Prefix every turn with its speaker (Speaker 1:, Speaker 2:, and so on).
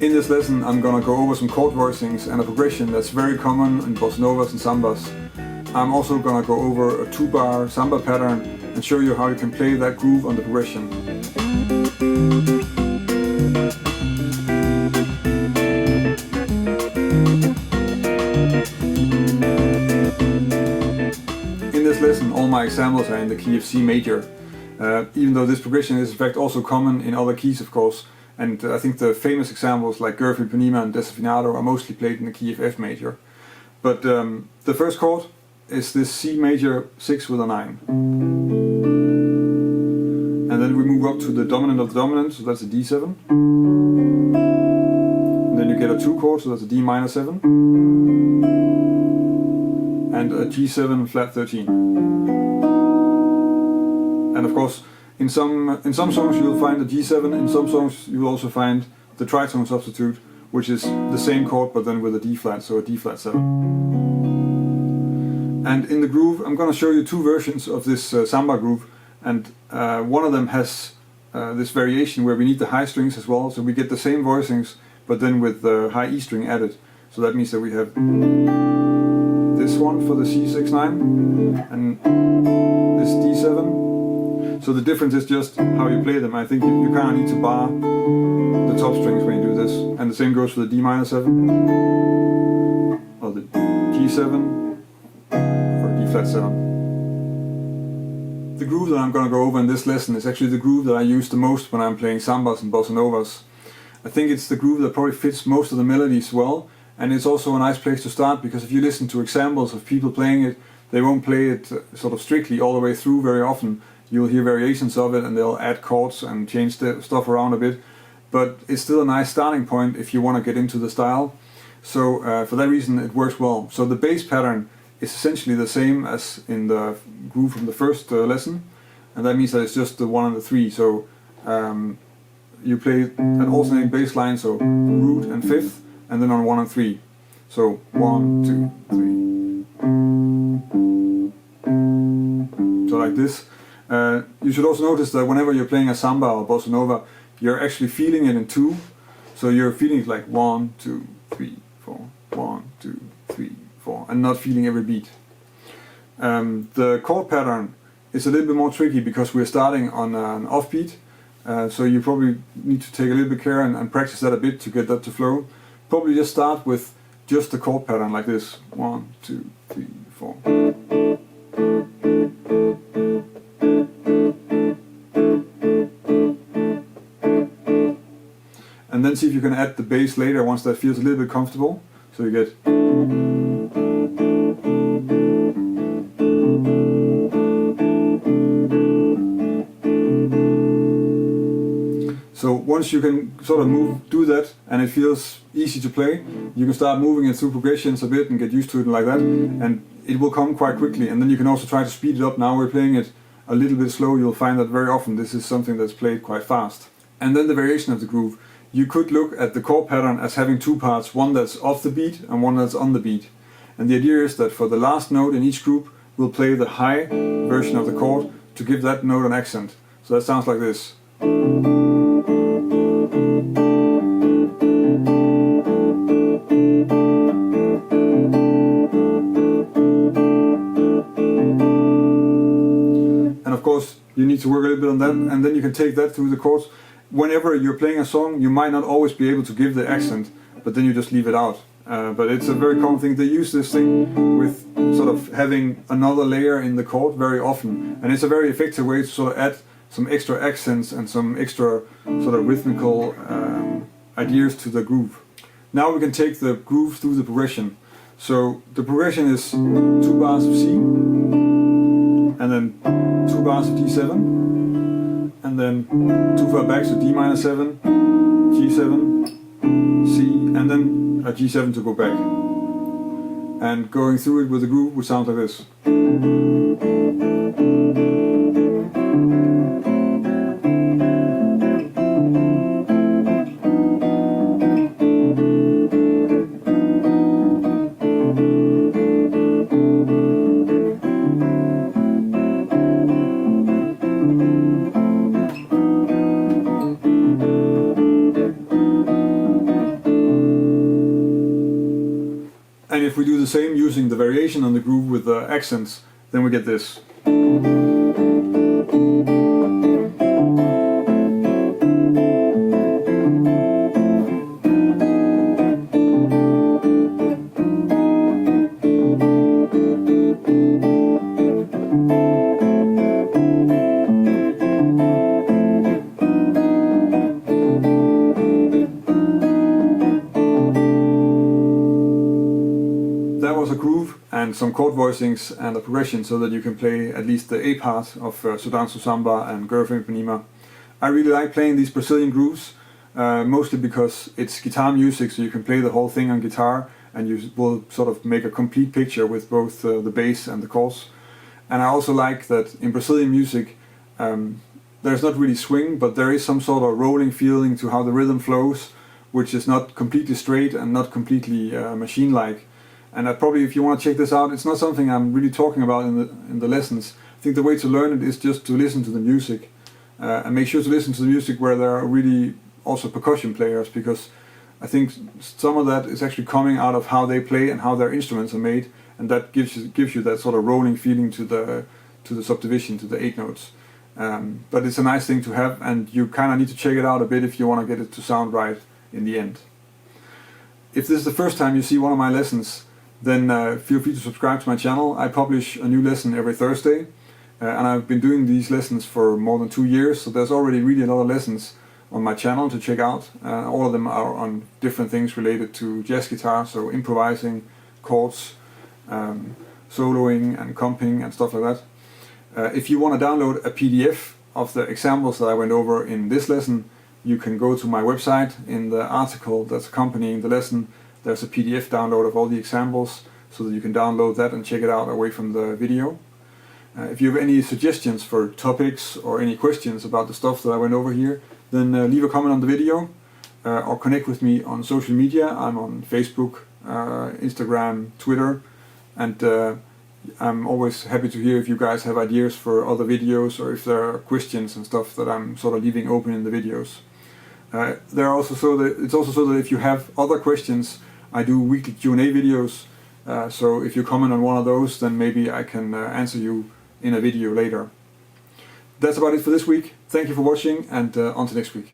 Speaker 1: In this lesson I'm gonna go over some chord voicings and a progression that's very common in bossa novas and sambas. I'm also gonna go over a 2-bar samba pattern and show you how you can play that groove on the progression. In this lesson all my examples are in the key of C major, even though this progression is in fact also common in other keys of course. And I think the famous examples like Gerfi, Panima and Desafinado are mostly played in the key of F major. But the first chord is this C major 6 with a 9. And then we move up to the dominant of the dominant, so that's a D7. And then you get a 2 chord, so that's a D minor 7. And a G7 flat 13. And of course, in some songs you'll find a G7, in some songs you'll also find the tritone substitute, which is the same chord but then with a D flat, so a D flat 7. And in the groove I'm going to show you 2 versions of this samba groove, and one of them has this variation where we need the high strings as well, so we get the same voicings but then with the high E string added. So that means that we have this one for the C6-9 and this D7. So the difference is just how you play them. I think you kind of need to bar the top strings when you do this. And the same goes for the D minor 7, or the G7, or D flat 7. The groove that I'm going to go over in this lesson is actually the groove that I use the most when I'm playing sambas and bossa novas. I think it's the groove that probably fits most of the melodies well, and it's also a nice place to start because if you listen to examples of people playing it, they won't play it sort of strictly all the way through very often. You'll hear variations of it and they'll add chords and change the stuff around a bit, but it's still a nice starting point if you want to get into the style. So for that reason it works well. So the bass pattern is essentially the same as in the groove from the first lesson, and that means that it's just the 1 and the 3. So you play an alternating bass line, so root and 5th, and then on 1 and 3. So 1, 2, 3. So like this. You should also notice that whenever you're playing a samba or bossa nova, you're actually feeling it in 2. So you're feeling it like 1, 2, 3, 4, 1, 2, 3, 4, and not feeling every beat. The chord pattern is a little bit more tricky because we're starting on an offbeat, so you probably need to take a little bit care and practice that a bit to get that to flow. Probably just start with just the chord pattern like this: 1, 2, 3, 4. And then see if you can add the bass later once that feels a little bit comfortable. So you get. So once you can sort of do that and it feels easy to play, you can start moving it through progressions a bit and get used to it like that, and it will come quite quickly. And then you can also try to speed it up. Now we're playing it a little bit slow. You'll find that very often this is something that's played quite fast. And then the variation of the groove. You could look at the chord pattern as having 2 parts, one that's off the beat and one that's on the beat. And the idea is that for the last note in each group, we'll play the high version of the chord to give that note an accent. So that sounds like this. And of course, you need to work a little bit on that, and then you can take that through the chords. Whenever you're playing a song, you might not always be able to give the accent, but then you just leave it out. But it's a very common thing. They use this thing with sort of having another layer in the chord very often, and it's a very effective way to sort of add some extra accents and some extra sort of rhythmical ideas to the groove. Now we can take the groove through the progression. So the progression is 2 bars of C, and then 2 bars of D7, and then 2 flat back, so D minor 7, G7, C, and then a G7 to go back. And going through it with the groove would sound like this. we do the same using the variation on the groove with the accents, then we get this. That was a groove and some chord voicings and a progression so that you can play at least the A part of Sudanso Samba and Girlfriend Panima. I really like playing these Brazilian grooves, mostly because it's guitar music, so you can play the whole thing on guitar and you will sort of make a complete picture with both the bass and the chords. And I also like that in Brazilian music there's not really swing, but there is some sort of rolling feeling to how the rhythm flows, which is not completely straight and not completely machine-like. And probably if you want to check this out, it's not something I'm really talking about in the lessons. I think the way to learn it is just to listen to the music. And make sure to listen to the music where there are really also percussion players, because I think some of that is actually coming out of how they play and how their instruments are made, and that gives you that sort of rolling feeling to the subdivision, to the 8 notes. But it's a nice thing to have, and you kind of need to check it out a bit if you want to get it to sound right in the end. If this is the first time you see one of my lessons, then feel free to subscribe to my channel. I publish a new lesson every Thursday, and I've been doing these lessons for more than 2 years, so there's already really a lot of lessons on my channel to check out. All of them are on different things related to jazz guitar, so improvising, chords, soloing and comping and stuff like that. If you want to download a PDF of the examples that I went over in this lesson, you can go to my website. In the article that's accompanying the lesson, there's a PDF download of all the examples, so that you can download that and check it out away from the video. If you have any suggestions for topics or any questions about the stuff that I went over here, then leave a comment on the video or connect with me on social media. I'm on Facebook, Instagram, Twitter, and I'm always happy to hear if you guys have ideas for other videos or if there are questions and stuff that I'm sort of leaving open in the videos. It's also so that if you have other questions, I do weekly Q&A videos, so if you comment on one of those, then maybe I can answer you in a video later. That's about it for this week. Thank you for watching, and on to next week.